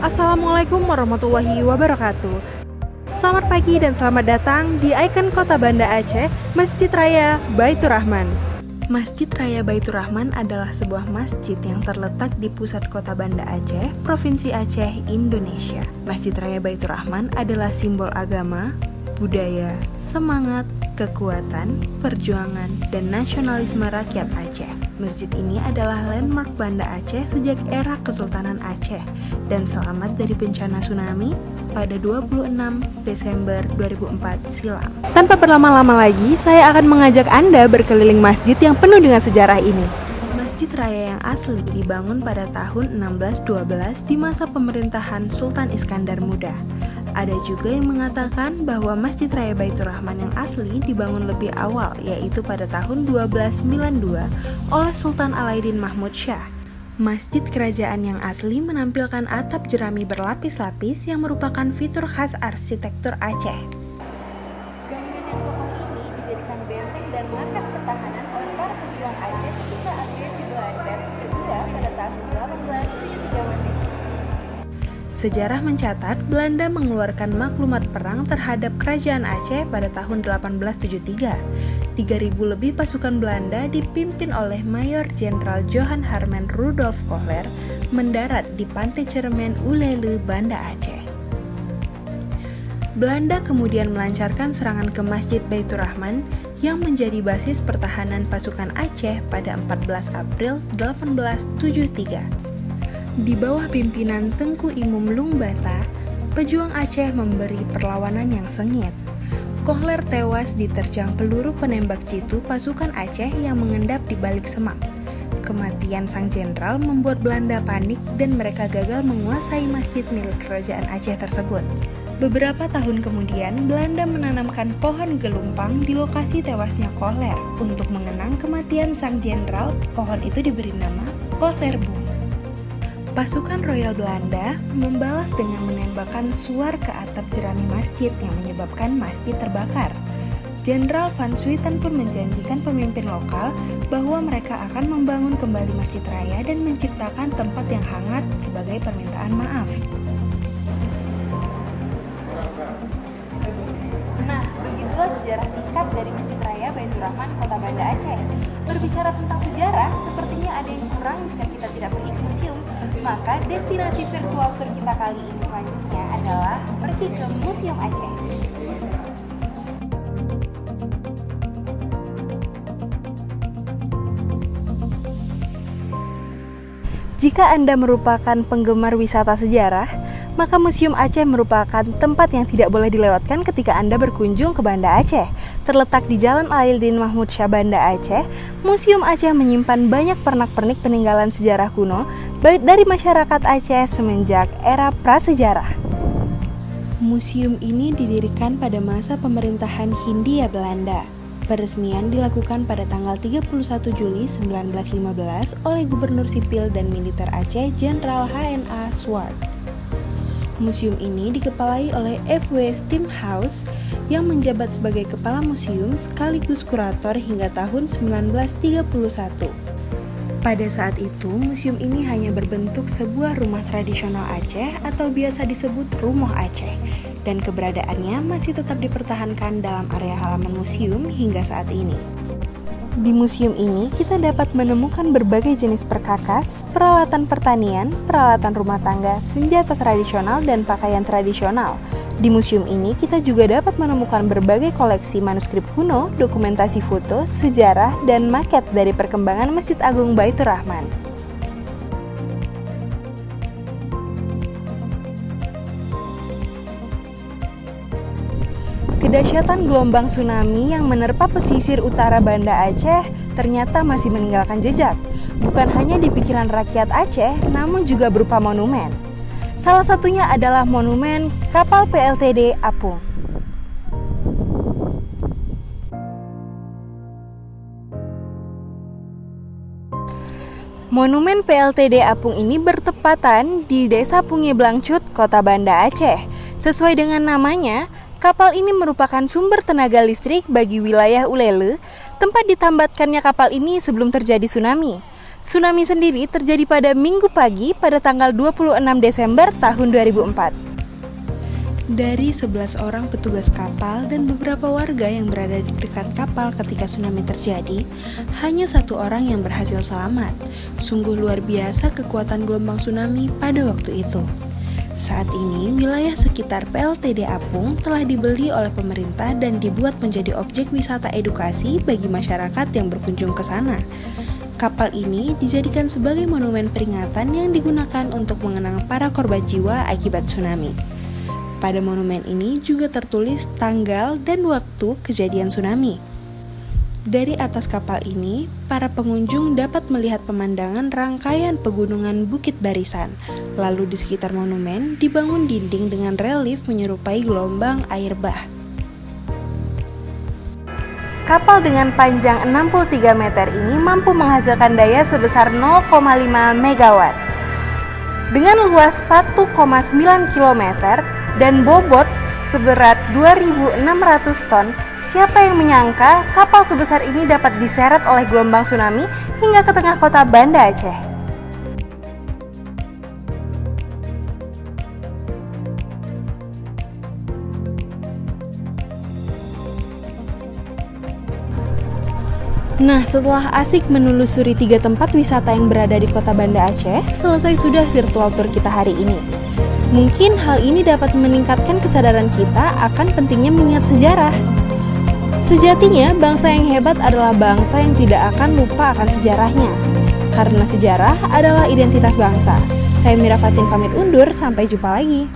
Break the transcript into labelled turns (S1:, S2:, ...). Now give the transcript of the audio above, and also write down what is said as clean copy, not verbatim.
S1: Assalamualaikum warahmatullahi wabarakatuh. Selamat pagi dan selamat datang di ikon kota Banda Aceh, Masjid Raya Baitur Rahman. Masjid Raya Baitur Rahman adalah sebuah masjid yang terletak di pusat kota Banda Aceh, Provinsi Aceh, Indonesia. Masjid Raya Baitur Rahman adalah simbol agama, budaya, semangat, kekuatan, perjuangan, dan nasionalisme rakyat Aceh. Masjid ini adalah landmark Banda Aceh sejak era Kesultanan Aceh dan selamat dari bencana tsunami pada 26 Desember 2004 silam. Tanpa berlama-lama lagi, saya akan mengajak Anda berkeliling masjid yang penuh dengan sejarah ini. Masjid Raya yang asli dibangun pada tahun 1612 di masa pemerintahan Sultan Iskandar Muda. Ada juga yang mengatakan bahwa Masjid Raya Baitur Rahman yang asli dibangun lebih awal, yaitu pada tahun 1292 oleh Sultan Alauddin Mahmud Shah. Masjid kerajaan yang asli menampilkan atap jerami berlapis-lapis yang merupakan fitur khas arsitektur Aceh. Bangunan yang kokoh ini dijadikan benteng dan markas pertahanan oleh para pejuang Aceh ketika agresi Belanda kedua pada tahun 1873 Masehi. Sejarah mencatat Belanda mengeluarkan maklumat perang terhadap kerajaan Aceh pada tahun 1873. 3.000 lebih pasukan Belanda dipimpin oleh Mayor Jenderal Johan Herman Rudolf Kohler mendarat di pantai Cermen Ulele, Banda Aceh. Belanda kemudian melancarkan serangan ke Masjid Baitur Rahman yang menjadi basis pertahanan pasukan Aceh pada 14 April 1873. Di bawah pimpinan Tengku Imum Lungbata, pejuang Aceh memberi perlawanan yang sengit. Kohler tewas diterjang peluru penembak jitu pasukan Aceh yang mengendap di balik semak. Kematian sang jenderal membuat Belanda panik dan mereka gagal menguasai masjid milik kerajaan Aceh tersebut. Beberapa tahun kemudian, Belanda menanamkan pohon gelumpang di lokasi tewasnya Kohler. Untuk mengenang kematian sang jenderal, pohon itu diberi nama Kohlerboom. Pasukan Royal Belanda membalas dengan menembakkan suar ke atap jerami masjid yang menyebabkan masjid terbakar. Jenderal Van Swieten pun menjanjikan pemimpin lokal bahwa mereka akan membangun kembali Masjid Raya dan menciptakan tempat yang hangat sebagai permintaan maaf. Nah, begitulah sejarah singkat dari Masjid Raya Baitur Rahman, Kota Banda Aceh. Berbicara tentang sejarah, sepertinya ada yang kurang jika kita tidak pergi ke museum. Maka destinasi virtual tour kita kali ini selanjutnya adalah pergi ke Museum Aceh. Jika Anda merupakan penggemar wisata sejarah, maka Museum Aceh merupakan tempat yang tidak boleh dilewatkan ketika Anda berkunjung ke Banda Aceh. Terletak di Jalan Alauddin Mahmud Shah, Banda Aceh, Museum Aceh menyimpan banyak pernak-pernik peninggalan sejarah kuno baik dari masyarakat Aceh semenjak era prasejarah. Museum ini didirikan pada masa pemerintahan Hindia Belanda. Peresmian dilakukan pada tanggal 31 Juli 1915 oleh Gubernur Sipil dan Militer Aceh Jenderal HNA Swart. Museum ini dikepalai oleh F.W. Stimhouse yang menjabat sebagai kepala museum sekaligus kurator hingga tahun 1931. Pada saat itu, museum ini hanya berbentuk sebuah rumah tradisional Aceh atau biasa disebut Rumah Aceh, dan keberadaannya masih tetap dipertahankan dalam area halaman museum hingga saat ini. Di museum ini, kita dapat menemukan berbagai jenis perkakas, peralatan pertanian, peralatan rumah tangga, senjata tradisional, dan pakaian tradisional. Di museum ini, kita juga dapat menemukan berbagai koleksi manuskrip kuno, dokumentasi foto, sejarah, dan maket dari perkembangan Masjid Agung Baitur Rahman. Kedahsyatan gelombang tsunami yang menerpa pesisir utara Banda Aceh ternyata masih meninggalkan jejak, bukan hanya di pikiran rakyat Aceh, namun juga berupa monumen. Salah satunya adalah monumen kapal PLTD Apung. Monumen PLTD Apung ini bertepatan di Desa Pungi Blangcut, Kota Banda Aceh. Sesuai dengan namanya, kapal ini merupakan sumber tenaga listrik bagi wilayah Ulele, tempat ditambatkannya kapal ini sebelum terjadi tsunami. Tsunami sendiri terjadi pada Minggu pagi pada tanggal 26 Desember tahun 2004. Dari 11 orang petugas kapal dan beberapa warga yang berada di dekat kapal ketika tsunami terjadi, hanya 1 orang yang berhasil selamat. Sungguh luar biasa kekuatan gelombang tsunami pada waktu itu. Saat ini, wilayah sekitar PLTD Apung telah dibeli oleh pemerintah dan dibuat menjadi objek wisata edukasi bagi masyarakat yang berkunjung ke sana. Kapal ini dijadikan sebagai monumen peringatan yang digunakan untuk mengenang para korban jiwa akibat tsunami. Pada monumen ini juga tertulis tanggal dan waktu kejadian tsunami. Dari atas kapal ini, para pengunjung dapat melihat pemandangan rangkaian pegunungan Bukit Barisan. Lalu di sekitar monumen dibangun dinding dengan relief menyerupai gelombang air bah. Kapal dengan panjang 63 meter ini mampu menghasilkan daya sebesar 0,5 MW. Dengan luas 1,9 km dan bobot seberat 2.600 ton, siapa yang menyangka kapal sebesar ini dapat diseret oleh gelombang tsunami hingga ke tengah kota Banda Aceh. Nah, setelah asik menelusuri 3 tempat wisata yang berada di kota Banda Aceh, selesai sudah virtual tour kita hari ini. Mungkin hal ini dapat meningkatkan kesadaran kita akan pentingnya mengingat sejarah. Sejatinya, bangsa yang hebat adalah bangsa yang tidak akan lupa akan sejarahnya. Karena sejarah adalah identitas bangsa. Saya Mira Fatin pamit undur, sampai jumpa lagi.